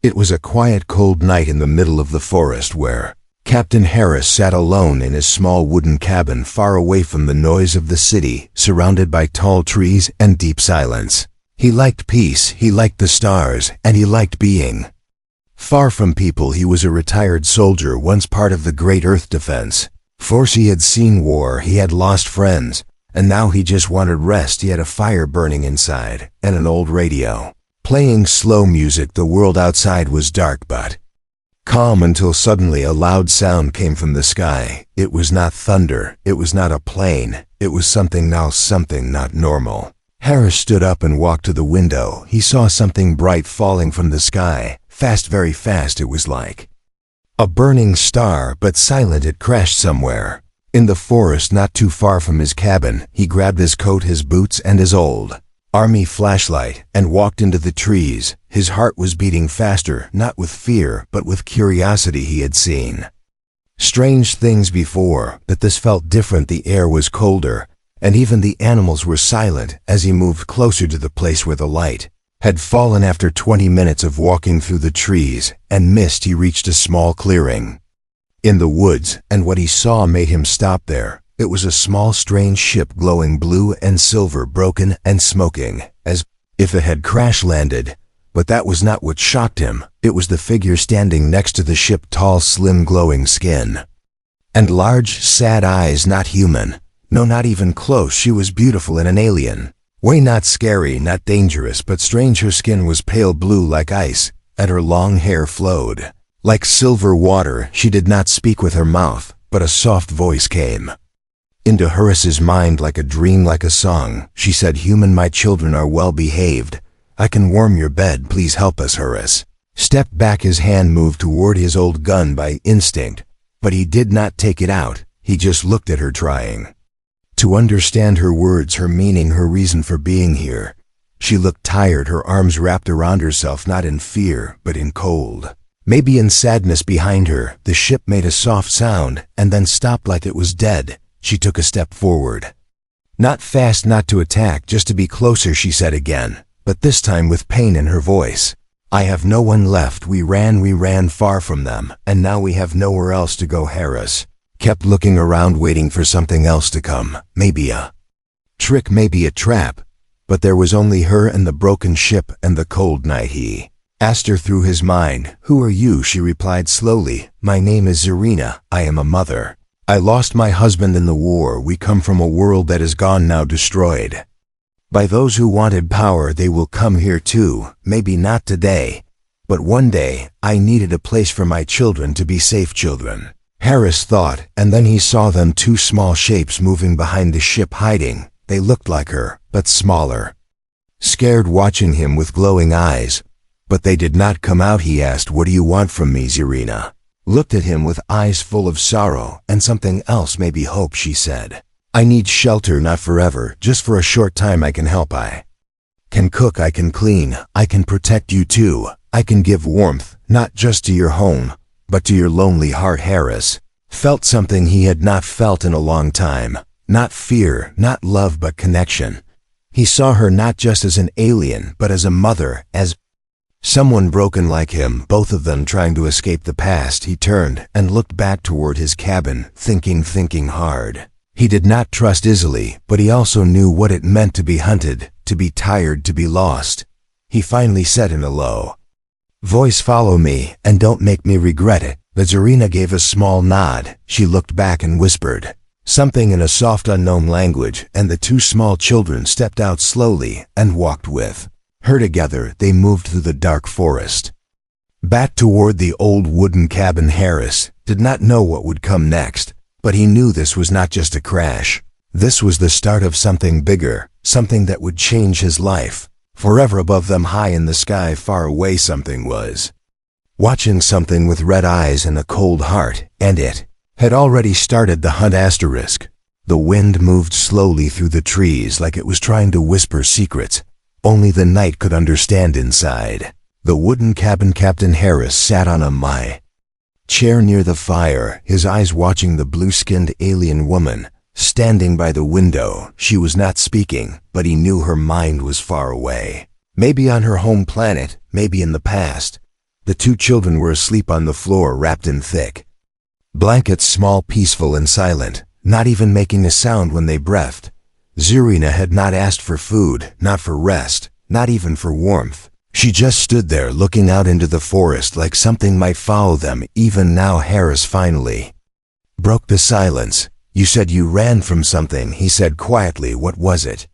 It was a quiet, cold night in the middle of the forest where Captain Harris sat alone in his small wooden cabin far away from the noise of the city, surrounded by tall trees and deep silence. He liked peace, he liked the stars, and he liked being far from people. He was a retired soldier, once part of the great Earth Defense Force. He had seen war, he had lost friends, and now he just wanted rest. He had a fire burning inside, and an old radio playing slow music. The world outside was dark but calm until suddenly a loud sound came from the sky. It was not thunder, it was not a plane, it was something not normal. Harris stood up and walked to the window. He saw something bright falling from the sky, fast, very fast. It was like a burning star, but silent. It crashed somewhere in the forest not too far from his cabin. He grabbed his coat, his boots, and his old army flashlight and walked into the trees. His heart was beating faster, not with fear, but with curiosity. He had seen strange things before, but this felt different. The air was colder, and even the animals were silent. As he moved closer to the place where the light had fallen after 20 minutes of walking through the trees and mist, he reached a small clearing in the woods, and what he saw made him stop there. It was a small, strange ship, glowing blue and silver, broken and smoking, as if it had crash-landed. But that was not what shocked him. It was the figure standing next to the ship, tall, slim, glowing skin, and large, sad eyes. Not human. No, not even close. She was beautiful in an alien way, not scary, not dangerous, but strange. Her skin was pale blue like ice, and her long hair flowed like silver water. She did not speak with her mouth, but a soft voice came into Harris's mind like a dream, like a song. She said, "Human, my children are well behaved. I can warm your bed. Please help us." Harris stepped back. His hand moved toward his old gun by instinct, but he did not take it out. He just looked at her, trying to understand her words, her meaning, her reason for being here. She looked tired, her arms wrapped around herself, not in fear, but in cold, maybe in sadness. Behind her, the ship made a soft sound and then stopped like it was dead. She took a step forward. Not fast, not to attack, just to be closer, she said again, but this time with pain in her voice. "I have no one left. We ran far from them, and now we have nowhere else to go." Harris kept looking around, waiting for something else to come. Maybe a trick, maybe a trap. But there was only her and the broken ship and the cold night. He asked her through his mind, "Who are you?" She replied slowly, "My name is Zarina. I am a mother. I lost my husband in the war. We come from a world that is gone now, destroyed by those who wanted power. They will come here too. Maybe not today, but one day. I needed a place for my children to be safe." Children, Harris thought, and then he saw them, two small shapes moving behind the ship, hiding. They looked like her, but smaller, scared, watching him with glowing eyes. But they did not come out. He asked, "What do you want from me?" Zarina looked at him with eyes full of sorrow and something else, maybe hope. She said, "I need shelter, not forever, just for a short time. I can help. I can cook, I can clean, I can protect you too. I can give warmth, not just to your home, but to your lonely heart." Harris felt something he had not felt in a long time. Not fear, not love, but connection. He saw her not just as an alien, but as a mother, as someone broken like him, both of them trying to escape the past. He turned and looked back toward his cabin, thinking hard. He did not trust easily, but he also knew what it meant to be hunted, to be tired, to be lost. He finally said in a low voice, "Follow me, and don't make me regret it." But Zarina gave a small nod. She looked back and whispered something in a soft, unknown language, and the two small children stepped out slowly and walked with her together. They moved through the dark forest, back toward the old wooden cabin. Harris did not know what would come next, but he knew this was not just a crash. This was the start of something bigger, something that would change his life. Forever above them, high in the sky, far away, something was watching, something with red eyes and a cold heart, and it had already started the hunt. The wind moved slowly through the trees like it was trying to whisper secrets only the night could understand. Inside the wooden cabin, Captain Harris sat on a chair near the fire, his eyes watching the blue-skinned alien woman standing by the window. She was not speaking, but he knew her mind was far away. Maybe on her home planet, maybe in the past. The two children were asleep on the floor, wrapped in thick blankets, small, peaceful, and silent, not even making a sound when they breathed. Zarina had not asked for food, not for rest, not even for warmth. She just stood there looking out into the forest like something might follow them. Even now Harris finally broke the silence. "You said you ran from something," he said quietly. "What was it?"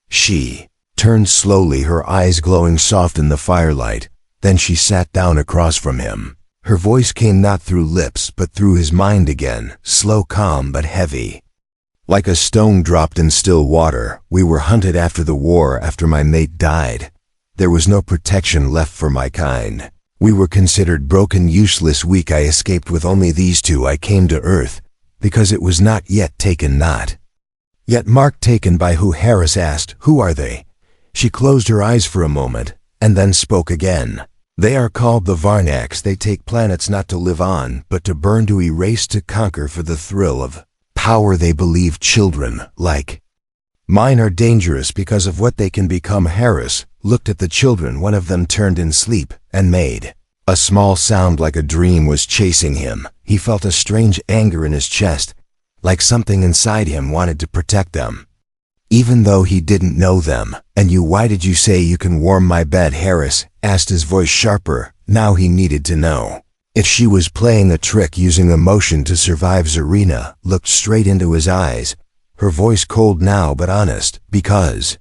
She turned slowly, her eyes glowing soft in the firelight. Then she sat down across from him. Her voice came not through lips but through his mind again, slow, calm, but heavy. "Like a stone dropped in still water. We were hunted after the war, after my mate died. There was no protection left for my kind. We were considered broken, useless, weak. I escaped with only these two. I came to Earth because it was not yet taken, not yet marked taken." By who? Harris asked. "Who are they?" She closed her eyes for a moment and then spoke again. "They are called the Varnaks. They take planets not to live on, but to burn, to erase, to conquer. For the thrill of power, they believe children like mine are dangerous because of what they can become." Harris looked at the children. One of them turned in sleep and made a small sound like a dream was chasing him. He felt a strange anger in his chest, like something inside him wanted to protect them, even though he didn't know them. "And you, why did you say you can warm my bed?" Harris asked, his voice sharper. Now he needed to know if she was playing a trick, using emotion to survive. Zarina looked straight into his eyes, her voice cold now but honest. "Because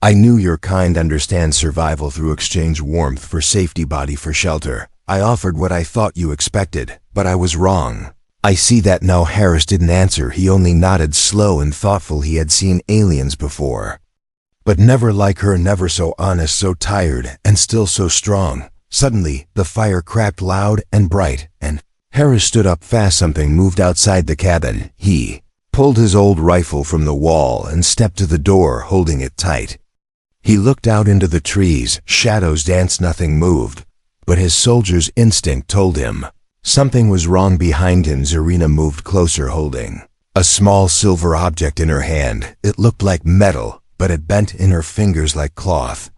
I knew your kind understands survival through exchange, warmth for safety, body for shelter. I offered what I thought you expected, but I was wrong. I see that now." Harris didn't answer. He only nodded, slow and thoughtful. He had seen aliens before, but never like her, never so honest, so tired, and still so strong. Suddenly, the fire cracked loud and bright, and Harris stood up fast. Something moved outside the cabin. He pulled his old rifle from the wall and stepped to the door, holding it tight. He looked out into the trees. Shadows danced. Nothing moved, but his soldier's instinct told him something was wrong. Behind him, Zarina moved closer, holding a small silver object in her hand. It looked like metal, but it bent in her fingers like cloth.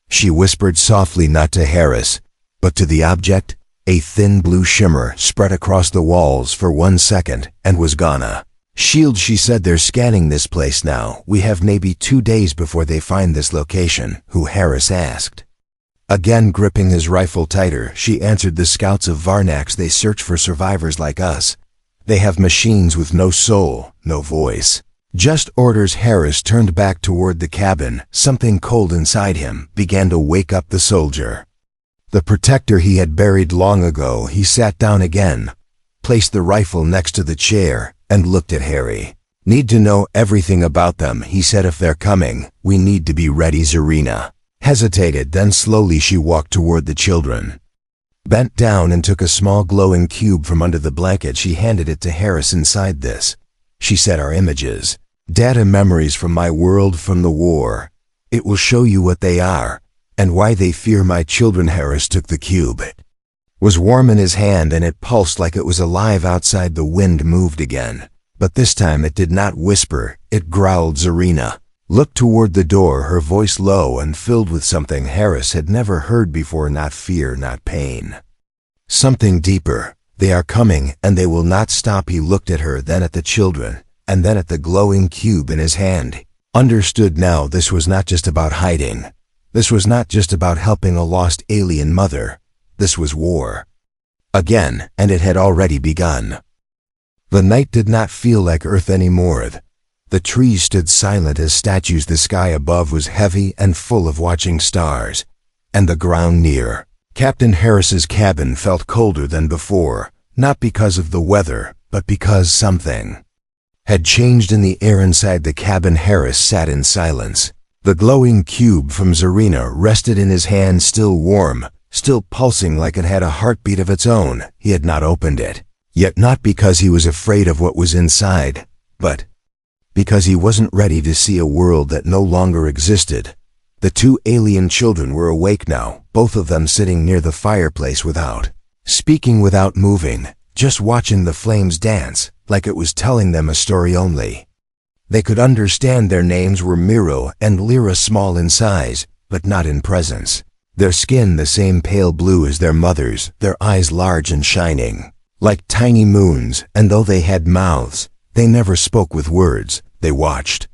She whispered softly, not to Harris, but to the object. A thin blue shimmer spread across the walls for 1 second and was gone. "A shield," she said. "They're scanning this place now. We have maybe 2 days before they find this location." "Who?" Harris asked, again gripping his rifle tighter. She answered, "The scouts of Varnaks. They search for survivors like us. They have machines with no soul, no voice, just orders." Harris turned back toward the cabin. Something cold inside him began to wake up the soldier, the protector he had buried long ago. He sat down again, placed the rifle next to the chair, and looked at Harry. "Need to know everything about them," he said. "If they're coming, we need to be ready." Zarina hesitated, then slowly she walked toward the children, bent down and took a small glowing cube from under the blanket. She handed it to Harris. "Inside this," she said, "are images, data, memories from my world, from the war. It will show you what they are and why they fear my children." Harris took the cube. It was warm in his hand and it pulsed like it was alive. Outside, the wind moved again, but this time it did not whisper, it growled. Zarina looked toward the door, her voice low and filled with something Harris had never heard before. Not fear, not pain. Something deeper. "They are coming and they will not stop." He looked at her, then at the children, and then at the glowing cube in his hand. Understood now. This was not just about hiding. This was not just about helping a lost alien mother. This was war. Again, and it had already begun. The night did not feel like Earth anymore. The trees stood silent as statues. The sky above was heavy and full of watching stars, and the ground near Captain Harris's cabin felt colder than before, not because of the weather, but because something had changed in the air inside the cabin. Harris sat in silence. The glowing cube from Zarina rested in his hand, still warm, still pulsing like it had a heartbeat of its own. He had not opened it, yet not because he was afraid of what was inside, but because he wasn't ready to see a world that no longer existed. The two alien children were awake now, both of them sitting near the fireplace without speaking, without moving, just watching the flames dance, like it was telling them a story only. They could understand. Their names were Miro and Lyra, small in size, but not in presence. Their skin the same pale blue as their mother's, their eyes large and shining, like tiny moons, and though they had mouths, they never spoke with words, they watched.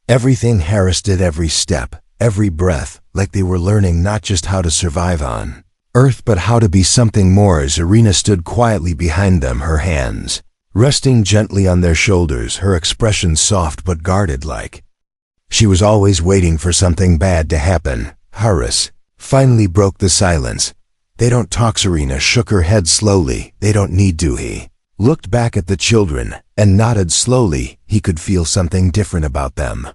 Everything Harris did, every step, every breath, like they were learning not just how to survive on Earth but how to be something more. Zarina stood quietly behind them, her hands resting gently on their shoulders, her expression soft but guarded, like she was always waiting for something bad to happen. Harris finally broke the silence. "They don't talk." Zarina shook her head slowly. "They don't need to." He looked back at the children and nodded slowly. He could feel something different about them.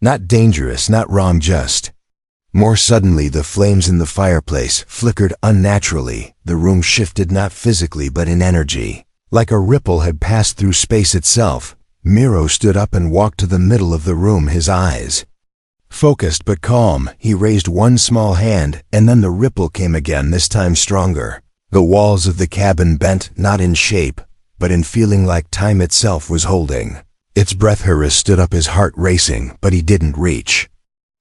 Not dangerous, not wrong, just. More suddenly, the flames in the fireplace flickered unnaturally. The room shifted not physically but in energy. Like a ripple had passed through space itself. Miro stood up and walked to the middle of the room, his eyes focused but calm. He raised one small hand, and then the ripple came again, this time stronger. The walls of the cabin bent, not in shape, but in feeling, like time itself was holding its breath. Harris stood up, his heart racing, but he didn't reach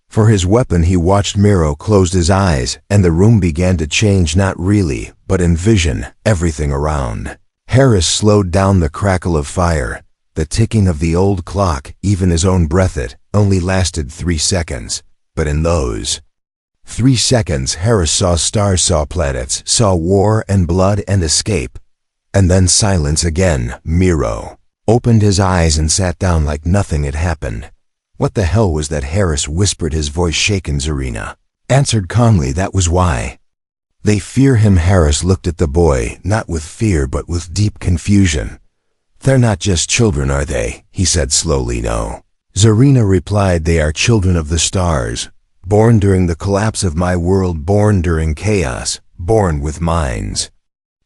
for his weapon. He watched Miro close his eyes, and the room began to change, not really, but in vision, everything around. Harris slowed down the crackle of fire, the ticking of the old clock, even his own breath. It only lasted 3 seconds, but in those 3 seconds Harris saw stars, saw planets, saw war and blood and escape. And then silence again. Miro opened his eyes and sat down like nothing had happened. "What the hell was that?" Harris whispered, his voice shaken. Zarina answered calmly, "That was why they fear him." Harris looked at the boy, not with fear but with deep confusion. "They're not just children, are they?" he said slowly. "No." Zarina replied, "They are children of the stars, born during the collapse of my world, born during chaos, born with minds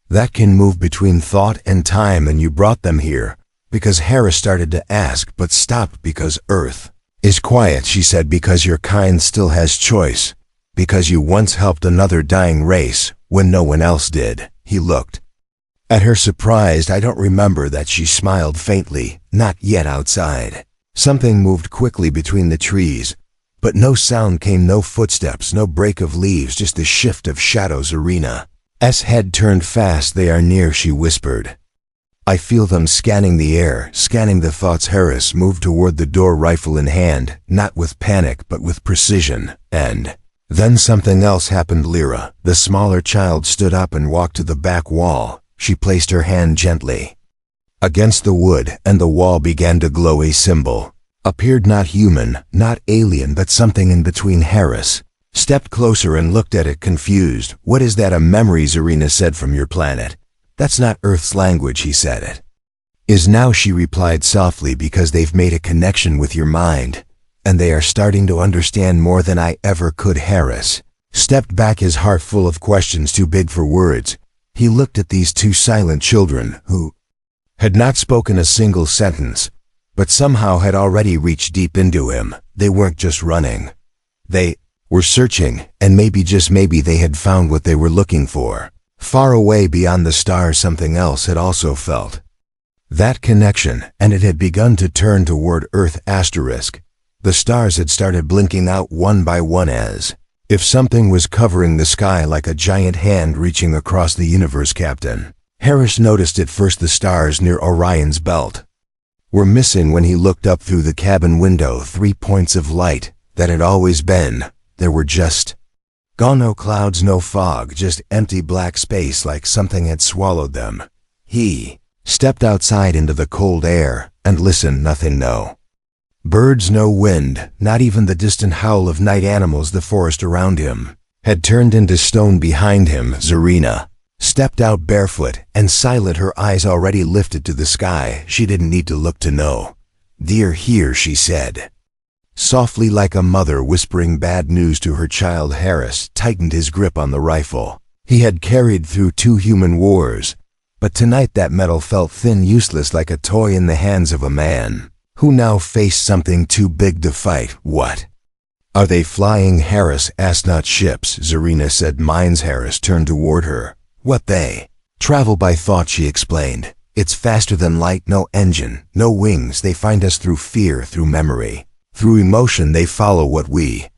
that can move between thought and time, and you brought them here because..." Harris started to ask, but stopped. "Because Earth is quiet," she said, "because your kind still has choice, because you once helped another dying race when no one else did." He looked at her, surprised. "I don't remember that." She smiled faintly. "Not yet." Outside, something moved quickly between the trees, but no sound came, no footsteps, no break of leaves, just the shift of shadows. Zarina's head turned fast. "They are near," she whispered. "I feel them scanning the air, scanning the thoughts." Harris moved toward the door, rifle in hand, not with panic but with precision. And then something else happened. Lyra, the smaller child, stood up and walked to the back wall. She placed her hand gently against the wood, and the wall began to glow. A symbol appeared, not human, not alien, but something in between. Harris stepped closer and looked at it, confused. "What is that?" "A memory," Zarina said, "from your planet." "That's not Earth's language," he said. "It is now," she replied softly, "because they've made a connection with your mind, and they are starting to understand more than I ever could." Harris stepped back, his heart full of questions too big for words. He looked at these two silent children who had not spoken a single sentence, but somehow had already reached deep into him. They weren't just running. They were searching, and maybe, just maybe, they had found what they were looking for. Far away beyond the stars, something else had also felt that connection, and it had begun to turn toward Earth. The stars had started blinking out one by one, as if something was covering the sky, like a giant hand reaching across the universe. Captain Harris noticed it first. The stars near Orion's belt were missing. When he looked up through the cabin window, 3 points of light that had always been there were just gone. No clouds, no fog, just empty black space, like something had swallowed them. He stepped outside into the cold air and listened. Nothing, no birds, no wind, not even the distant howl of night animals. The forest around him had turned into stone. Behind him, Zarina stepped out barefoot and silent, her eyes already lifted to the sky. She didn't need to look to know. "They're here," she said softly, like a mother whispering bad news to her child. Harris tightened his grip on the rifle he had carried through 2 human wars, but tonight that metal felt thin, useless, like a toy in the hands of a man who now faced something too big to fight. "What are they flying?" Harris asked. "Not ships," Zarina said. "Mines." Harris turned toward her. "What, they travel by thought," she explained. "It's faster than light, no engine, no wings. They find us through fear, through memory, through emotion. They follow what we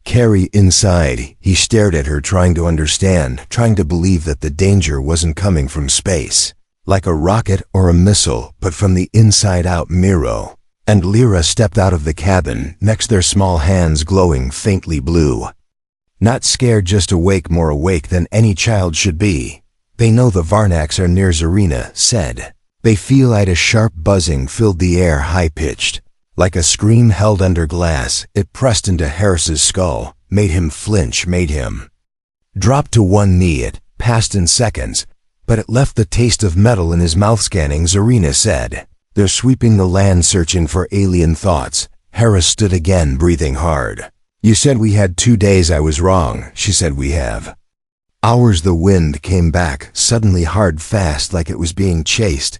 Carrie inside, he stared at her, trying to understand, trying to believe that the danger wasn't coming from space, like a rocket or a missile, but from the inside out. Miro and Lyra stepped out of the cabin, next their small hands glowing faintly blue. Not scared, just awake, more awake than any child should be. They know the Varnaks are near, Zarina said. They feel it. A sharp buzzing filled the air, high-pitched. Like a scream held under glass, it pressed into Harris's skull, made him flinch, made him drop to one knee. It passed in seconds, but it left the taste of metal in his mouth. Scanning, Zarina said. They're sweeping the land, searching for alien thoughts. Harris stood again, breathing hard. You said we had 2 days. I was wrong, she said. We have hours. The wind came back, suddenly hard, fast, like it was being chased,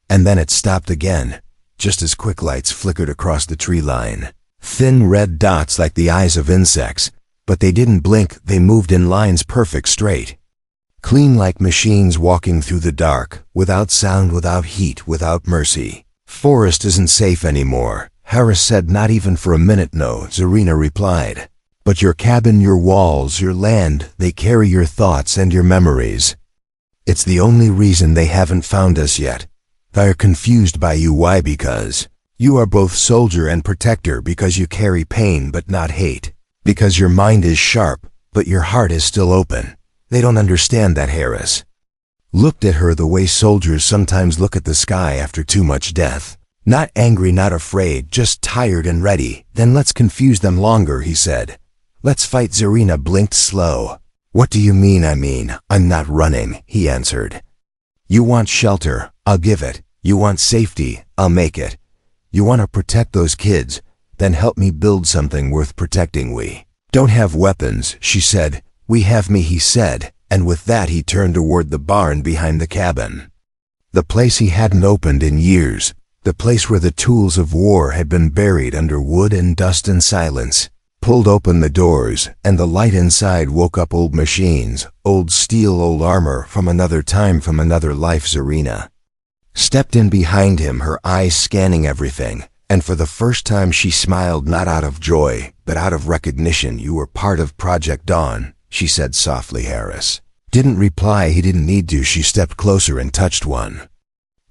and then it stopped again. Just as quick, lights flickered across the tree line. Thin red dots like the eyes of insects, but they didn't blink. They moved in lines, perfect, straight, clean, like machines walking through the dark, without sound, without heat, without mercy. Forest isn't safe anymore, Harris said. Not even for a minute. No, Zarina replied. But your cabin, your walls, your land, they carry your thoughts and your memories. It's the only reason they haven't found us yet. They're confused by you. Why? Because you are both soldier and protector, because you carry pain but not hate, because your mind is sharp but your heart is still open. They don't understand that. Harris looked at her the way soldiers sometimes look at the sky after too much death. Not angry, not afraid, just tired and ready. Then let's confuse them longer, he said. Let's fight. Zarina blinked slow. What do you mean? I mean, I'm not running, he answered. You want shelter, I'll give it. You want safety, I'll make it. You want to protect those kids, then help me build something worth protecting. We don't have weapons, she said. We have me, he said, and with that he turned toward the barn behind the cabin. The place he hadn't opened in years, the place where the tools of war had been buried under wood and dust and silence. Pulled open the doors, and the light inside woke up. Old machines, old steel, old armor, from another time, from another life. Zarina stepped in behind him, her eyes scanning everything, and for the first time she smiled, not out of joy, but out of recognition. You were part of Project Dawn, she said softly. Harris didn't reply. He didn't need to. She stepped closer and touched one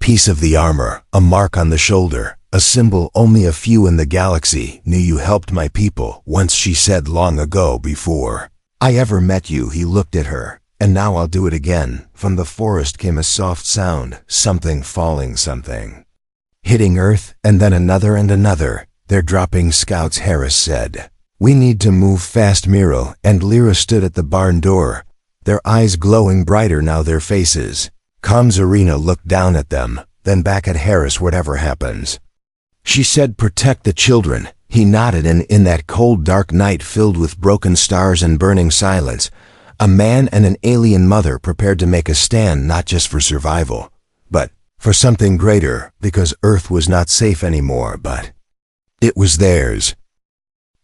piece of the armor, a mark on the shoulder. A symbol only a few in the galaxy knew. You helped my people once, she said, long ago, before I ever met you. He looked at her. And now I'll do it again. From the forest came a soft sound, something falling, something hitting earth, and then another and another. They're dropping scouts, Harris said. We need to move fast. Miro and Lyra stood at the barn door, their eyes glowing brighter now, their faces calm. Zarina looked down at them, then back at Harris. Whatever happens, she said, protect the children. He nodded, and in that cold, dark night filled with broken stars and burning silence, a man and an alien mother prepared to make a stand, not just for survival, but for something greater, because Earth was not safe anymore, but it was theirs.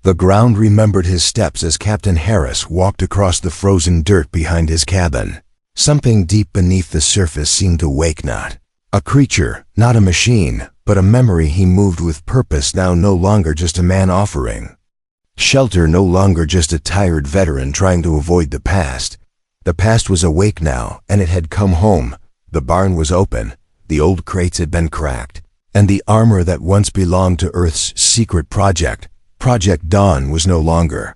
The ground remembered his steps as Captain Harris walked across the frozen dirt behind his cabin. Something deep beneath the surface seemed to wake, not a creature, not a machine, but a memory. He moved with purpose now, no longer just a man offering shelter, no longer just a tired veteran trying to avoid the past. The past was awake now, and it had come home. The barn was open, the old crates had been cracked, and the armor that once belonged to Earth's secret project, Project Dawn, was no longer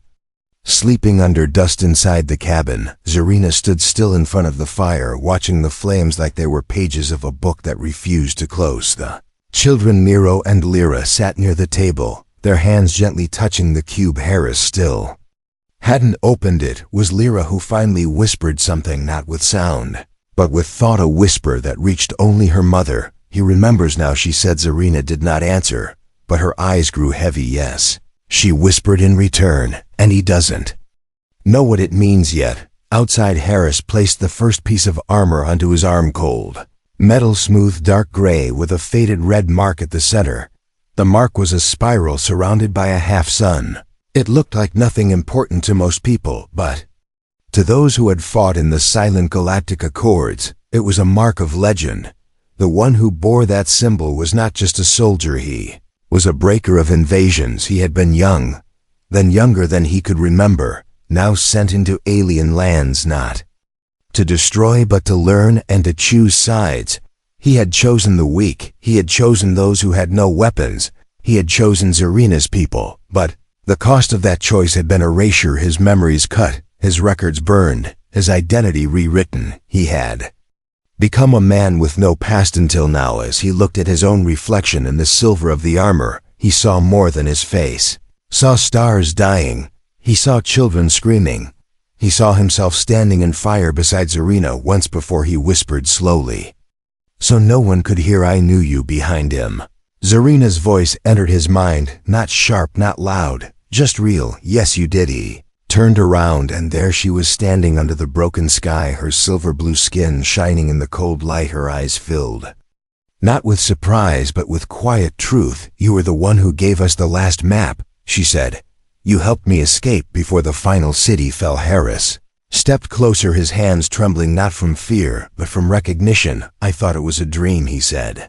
sleeping under dust inside the cabin. Zarina stood still in front of the fire, watching the flames like they were pages of a book that refused to close. The children, Miro and Lyra, sat near the table, their hands gently touching the cube. Harris still hadn't opened it. Was Lyra who finally whispered something, not with sound, but with thought, a whisper that reached only her mother. He remembers now, she said. Zarina did not answer, but her eyes grew heavy. Yes, she whispered in return, and he doesn't know what it means yet. Outside, Harris placed the first piece of armor onto his arm. Cold metal, smooth, dark gray, with a faded red mark at the center. The mark was a spiral surrounded by a half-sun. It looked like nothing important to most people, but to those who had fought in the silent galactic accords, it was a mark of legend. The one who bore that symbol was not just a soldier, he was a breaker of invasions. He had been young, then younger than he could remember, now sent into alien lands not to destroy but to learn and to choose sides. He had chosen the weak, he had chosen those who had no weapons, he had chosen Zarina's people, but the cost of that choice had been erasure, his memories cut, his records burned, his identity rewritten. He had become a man with no past until now. As he looked at his own reflection in the silver of the armor, he saw more than his face. Saw stars dying. He saw children screaming. He saw himself standing in fire beside Zarina once before he whispered slowly, "So no one could hear I knew you," behind him. Zarina's voice entered his mind, not sharp, not loud, just real. "Yes, you did." He turned around, and there she was standing under the broken sky, her silver blue skin shining in the cold light, her eyes filled, not with surprise but with quiet truth. "You were the one who gave us the last map," she said. "You helped me escape before the final city fell." Harris stepped closer, his hands trembling not from fear but from recognition. "I thought it was a dream," he said.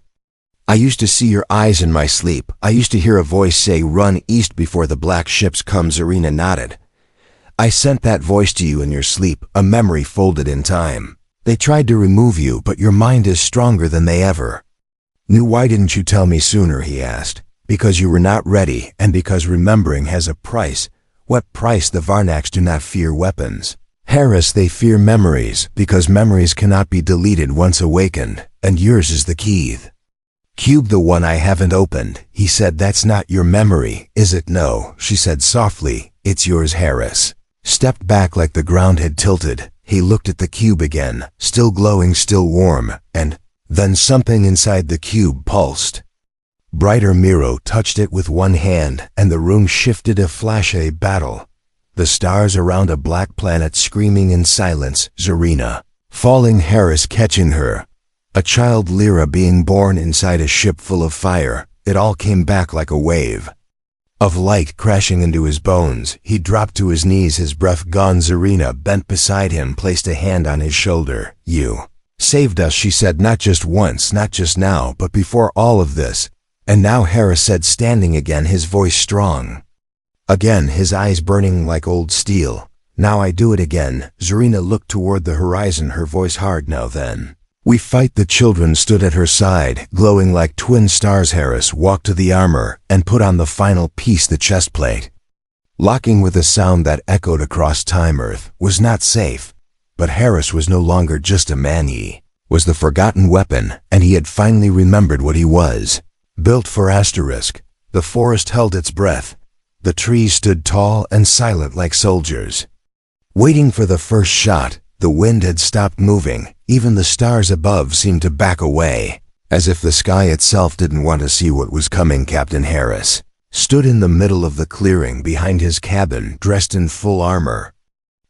"I used to see your eyes in my sleep. I used to hear a voice say, 'Run east before the black ships come.'" Zarina nodded. "I sent that voice to you in your sleep, a memory folded in time. They tried to remove you, but your mind is stronger than they ever knew." "Why didn't you tell me sooner?" he asked. "Because you were not ready, and because remembering has a price." "What price?" "The Varnaks do not fear weapons, Harris. They fear memories, because memories cannot be deleted once awakened, and yours is the key. Cube, the one I haven't opened." He said. "That's not your memory, is it?" "No," she said softly. "It's yours." Harris stepped back like the ground had tilted. He looked at the cube again, still glowing, still warm, and then something inside the cube pulsed brighter. Miro touched it with one hand, and the room shifted. A flash, a battle. The stars around a black planet screaming in silence. Zarina falling, Harris catching her. A child, Lyra, being born inside a ship full of fire. It all came back like a wave of light crashing into his bones. He dropped to his knees, his breath gone. Zarina bent beside him, placed a hand on his shoulder. "You saved us," she said, "not just once, not just now, but before all of this." "And now," Harris said, standing again, his voice strong again, his eyes burning like old steel. "Now I do it again." Zarina looked toward the horizon, her voice hard. "Now then, we fight." The children stood at her side, glowing like twin stars. Harris walked to the armor and put on the final piece, the chest plate, locking with a sound that echoed across time. Earth was not safe, but Harris was no longer just a man. He was the forgotten weapon, and he had finally remembered what he was. Built for asterisk. The forest held its breath. The trees stood tall and silent like soldiers, waiting for the first shot. The wind had stopped moving. Even the stars above seemed to back away, as if the sky itself didn't want to see what was coming. Captain Harris stood in the middle of the clearing behind his cabin, dressed in full armor.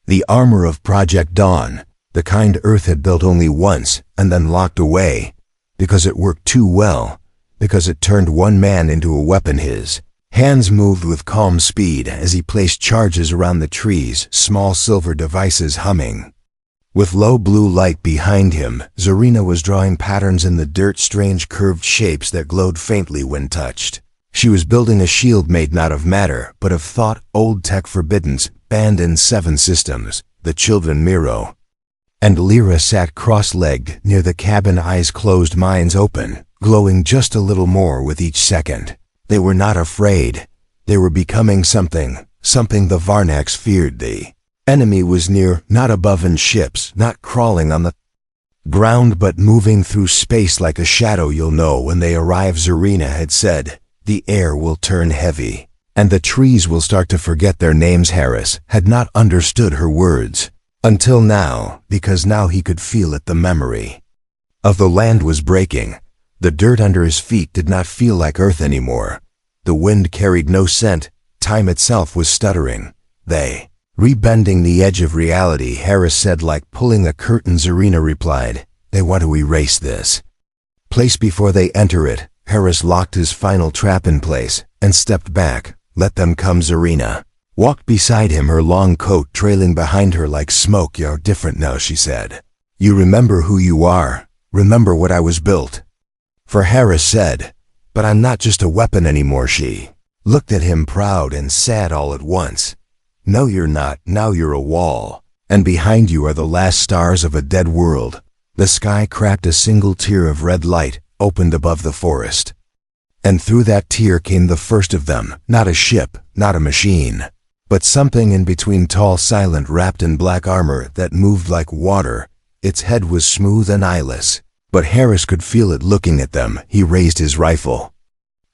The armor of Project Dawn, the kind Earth had built only once and then locked away, because it worked too well, because it turned one man into a weapon. His hands moved with calm speed as he placed charges around the trees, small silver devices humming with low blue light behind him. Zarina was drawing patterns in the dirt, strange curved shapes that glowed faintly when touched. She was building a shield made not of matter, but of thought, old tech forbiddens, banned in 7 systems. The children, Miro and Lyra, sat cross-legged near the cabin, eyes closed, minds open, glowing just a little more with each second. They were not afraid. They were becoming something the Varnaks feared. The enemy was near, not above in ships, not crawling on the ground, but moving through space like a shadow. "You'll know when they arrive," Zarina had said. "The air will turn heavy, and the trees will start to forget their names." Harris had not understood her words until now, because now he could feel it. The memory of the land was breaking. The dirt under his feet did not feel like earth anymore. The wind carried no scent. Time itself was stuttering. "They rebending the edge of reality," Harris said, like pulling a curtain. Zarina replied, "They want to erase this place before they enter it." Harris locked his final trap in place and stepped back. "Let them come." Zarina walked beside him, her long coat trailing behind her like smoke. "You're different now," she said. "You remember who you are. Remember what I was built for." Harris said, "But I'm not just a weapon anymore." She looked at him proud and sad all at once. No, you're not. Now you're a wall. And behind you are the last stars of a dead world. The sky cracked a single tear of red light, opened above the forest. And through that tear came the first of them, not a ship, not a machine, but something in between, tall, silent, wrapped in black armor that moved like water. Its head was smooth and eyeless, but Harris could feel it looking at them. He raised his rifle,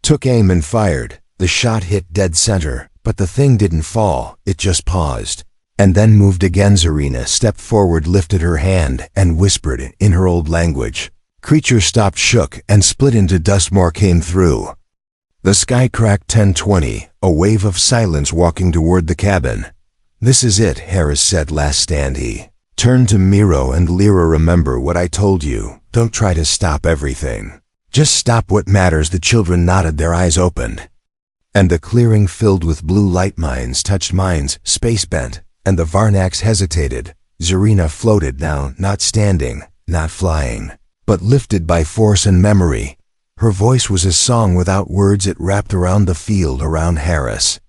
took aim and fired. The shot hit dead center, but the thing didn't fall, it just paused, and then moved again. Zarina stepped forward, lifted her hand, and whispered in her old language. Creature stopped, shook, and split into dust. More came through. The sky cracked. 10:20, a wave of silence walking toward the cabin. This is it, Harris said. Last stand. He turned to Miro and Lyra. Remember what I told you. Don't try to stop everything. Just stop what matters. The children nodded, their eyes opened. And the clearing filled with blue light. Minds touched minds, space bent, and the Varnax hesitated. Zarina floated now, not standing, not flying, but lifted by force and memory. Her voice was a song without words. It wrapped around the field, around Harris,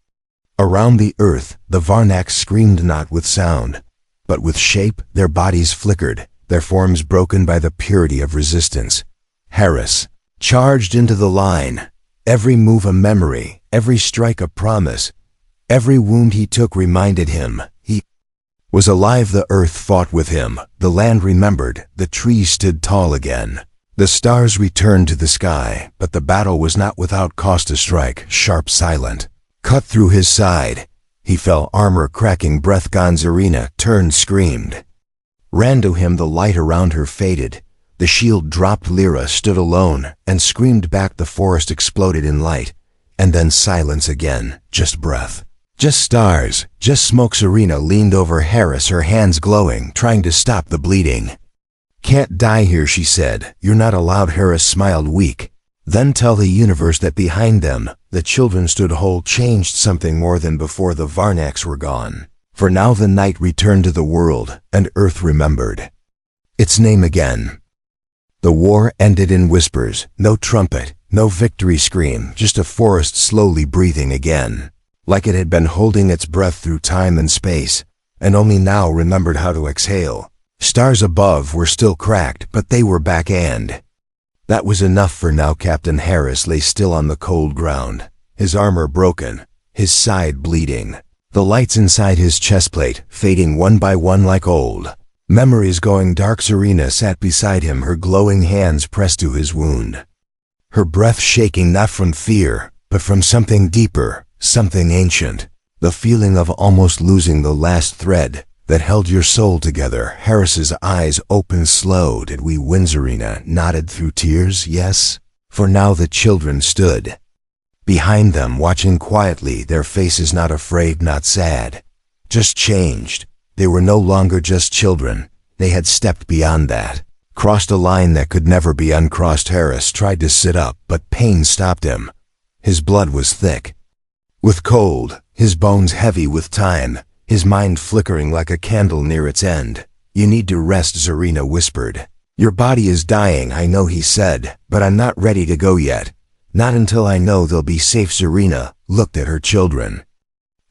around the earth. The Varnax screamed, not with sound, but with shape. Their bodies flickered, their forms broken by the purity of resistance. Harris charged into the line, every move a memory, every strike a promise. Every wound he took reminded him he was alive. The earth fought with him, the land remembered, the trees stood tall again. The stars returned to the sky, but the battle was not without cost. A strike, sharp, silent, cut through his side. He fell, armor cracking, breath gone. Zarina turned, screamed, ran to him. The light around her faded. The shield dropped. Lyra stood alone and screamed back. The forest exploded in light, and then silence again. Just breath, just stars, just smoke. Zarina leaned over Harris, her hands glowing, trying to stop the bleeding. Can't die here, she said. You're not allowed. Harris smiled, weak. Then tell the universe that behind them, the children stood whole, changed, something more than before. The Varnax were gone. For now the night returned to the world, and Earth remembered its name again. The war ended in whispers, no trumpet, no victory scream, just a forest slowly breathing again, like it had been holding its breath through time and space, and only now remembered how to exhale. Stars above were still cracked, but they were back, and that was enough for now. Captain Harris lay still on the cold ground, his armor broken, his side bleeding, the lights inside his chestplate fading one by one like old memories going dark. Zarina sat beside him, her glowing hands pressed to his wound, her breath shaking, not from fear, but from something deeper, something ancient, the feeling of almost losing the last thread that held your soul together. Harris's eyes opened slow. Did we win? Zarina nodded through tears. Yes. For now the children stood behind them, watching quietly, their faces not afraid, not sad, just changed. They were no longer just children. They had stepped beyond that, crossed a line that could never be uncrossed. Harris tried to sit up, but pain stopped him. His blood was thick with cold, his bones heavy with time, his mind flickering like a candle near its end. You need to rest, Zarina whispered. Your body is dying, I know, he said, but I'm not ready to go yet. Not until I know they'll be safe. Zarina looked at her children,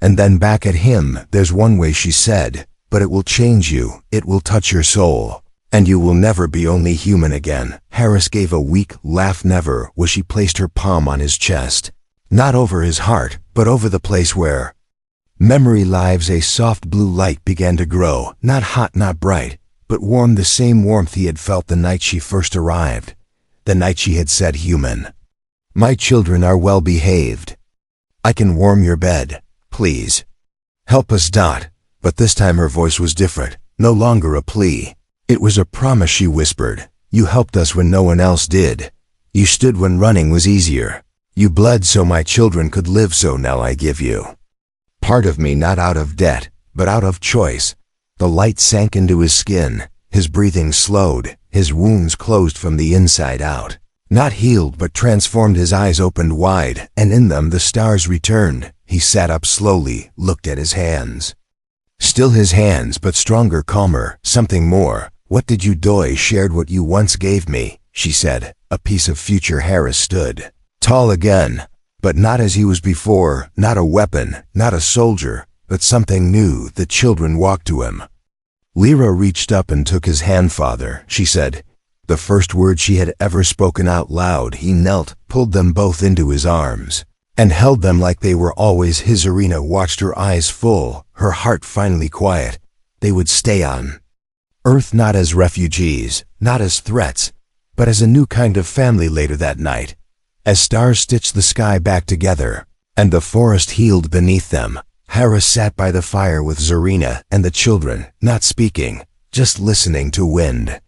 and then back at him. There's one way, she said, but it will change you. It will touch your soul, and you will never be only human again. Harris gave a weak laugh. Never. Was she placed her palm on his chest, not over his heart, but over the place where memory lives. A soft blue light began to grow, not hot, not bright, but warm, the same warmth he had felt the night she first arrived, the night she had said, human. My children are well behaved. I can warm your bed. Please help us. But this time her voice was different, no longer a plea. It was a promise. She whispered. You helped us when no one else did. You stood when running was easier. You bled so my children could live. So now I give you part of me, not out of debt, but out of choice. The light sank into his skin, his breathing slowed, his wounds closed from the inside out. Not healed, but transformed. His eyes opened wide, and in them the stars returned. He sat up slowly, looked at his hands. Still his hands, but stronger, calmer, something more. What did you do? I shared what you once gave me, she said, a piece of future. Harris stood tall again, But not as he was before, not a weapon, not a soldier, but something new. The children walked to him. Lyra reached up and took his hand. "Father," she said. The first word she had ever spoken out loud. He knelt, pulled them both into his arms, and held them like they were always his. Irina watched, her eyes full, her heart finally quiet. They would stay on Earth, not as refugees, not as threats, but as a new kind of family. Later that night, as stars stitched the sky back together, and the forest healed beneath them, Hera sat by the fire with Zarina and the children, not speaking, just listening to wind,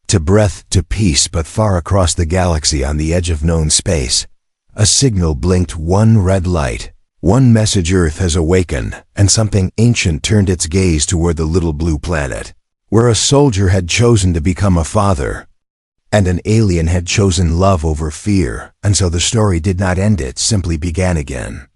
to breath, to peace. But far across the galaxy, on the edge of known space, a signal blinked. One red light, one message. Earth has awakened, and something ancient turned its gaze toward the little blue planet, where a soldier had chosen to become a father, and an alien had chosen love over fear. And so the story did not end, it simply began again.